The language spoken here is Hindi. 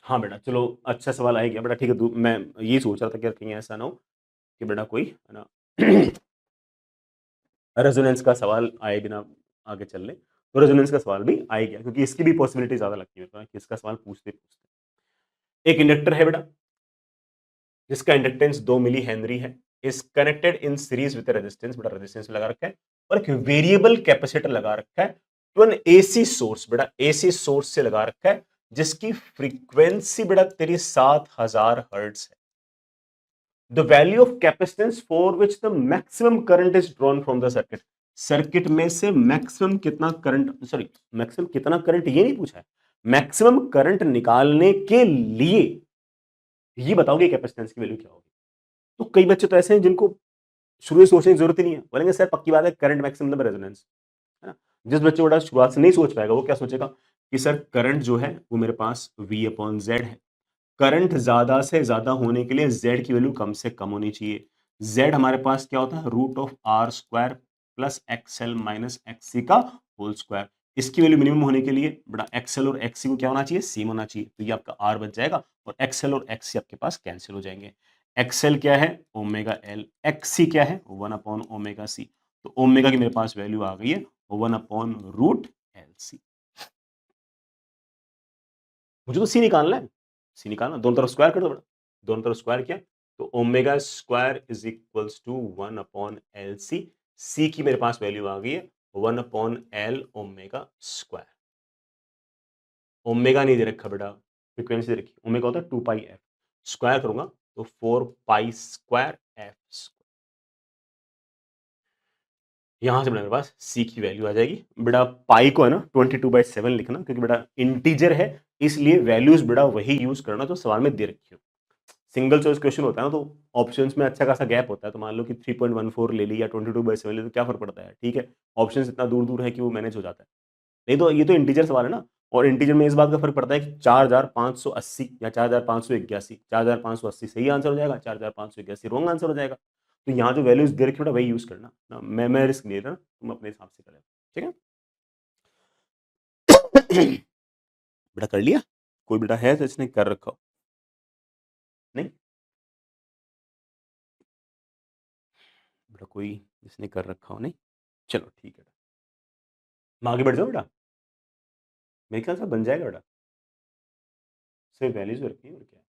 हाँ बेटा, चलो अच्छा सवाल आ गया बेटा, ठीक है। मैं ये सोच रहा था कि कहीं ऐसा ना हो कि बेटा कोई है ना रेजोनेंस का सवाल आए बिना आगे चल ले, तो रेजोनेंस का सवाल भी आ ही गया, क्योंकि इसकी भी पॉसिबिलिटी ज्यादा लगती है कि इसका सवाल पूछते पूछते। एक इंडक्टर है बेटा, जिसका इंडक्टेंस 2 मिली हेनरी है, is connected in series with resistance, बेटा रेजिस्टेंस लगा रखा है, और एक वेरिएबल कैपेसिटर लगा रखा है टू एन एसी सोर्स, बेटा एसी सोर्स से लगा रखा है, जिसकी फ्रीक्वेंसी बेटा तेरी 7000 हर्ट्ज है। The value of capacitance for which the maximum current is drawn from the circuit, circuit में से मैक्सिमम कितना करंट, सॉरी मैक्सिमम कितना करंट ये नहीं पूछा है, मैक्सिमम करंट निकालने के लिए ये बताओगे कैपेसिटेंस की वैल्यू क्या होगी। तो कई बच्चे तो ऐसे हैं जिनको शुरू से सोचने की जरूरत ही नहीं है, बोलेंगे सर पक्की बात है करंट मैक्सिमम नंबर रेजोनेंस, है ना। जिस बच्चे बड़ा शुरुआत से नहीं सोच पाएगा वो क्या सोचेगा कि सर करंट जो है वो मेरे पास V अपॉन जेड है, करंट ज्यादा से ज्यादा होने के लिए जेड की वैल्यू कम से कम होनी चाहिए। जेड हमारे पास क्या होता है, root of R square plus XL minus XC का होल स्क्वायर। इसकी वैल्यू मिनिमम होने के लिए बड़ा एक्सएल और एक्सी को क्या होना चाहिए, सेम होना चाहिए, तो ये आपका आर बच जाएगा और एक्सएल और एक्सी आपके पास कैंसिल हो जाएंगे। एक्सएल क्या है, ओमेगा एल, एक्सी क्या है, 1 अपॉन ओमेगा सी, तो ओमेगा की मेरे पास वैल्यू आ गई है 1 अपॉन रूट एल सी। मुझे तो सी निकालना है, सी निकालना, दोनों तरफ स्क्वायर कर दो बेटा, दोनों तरफ स्क्वायर किया तो omega square is equals to 1 upon L C, C की मेरे पास वैल्यू आ गई है 1 upon L omega square. Omega नहीं दे रखा बेटा, फ्रीक्वेंसी दे रखी, ओमेगा होता है 2 पाई एफ, स्क्वायर करूंगा तो 4 पाई स्क्वायर एफ। यहां से बेटा मेरे पास सी की वैल्यू आ जाएगी बेटा, पाई को है ना 22/7 लिखना, क्योंकि बेटा इंटीजर है, इसलिए वैल्यूज बेटा वही यूज करना जो सवाल में दे रखी हो। सिंगल चॉइस क्वेश्चन होता है ना, तो ऑप्शंस में अच्छा खासा गैप होता है, तो मान लो कि 3.14 ले ली या 22/7 ले ली, तो क्या फर्क पड़ता है, ठीक है। ऑप्शंस इतना दूर दूर है कि वो मैनेज हो जाता है। नहीं तो ये तो इंटीजर सवाल है ना, और इंटीजर में इस बात का फर्क पड़ता है कि 4580 या 4581, 4580 सही आंसर हो जाएगा, 4581 रॉन्ग आंसर हो जाएगा। तो यहाँ जो वैल्यूज दे रखी बेटा वही यूज करना ना, मैं रिस्क नहीं ले रहा, तुम अपने हिसाब से करें, ठीक है। बेटा कर लिया, कोई बेटा है तो इसने कर रखा हो, नहीं बेटा कोई इसने कर रखा हो नहीं, चलो ठीक है, मैं आगे बढ़ जाओ बेटा, मेरे ख्याल से बन जाएगा बेटा, सिर्फ वैल्यूज रखी है और क्या है।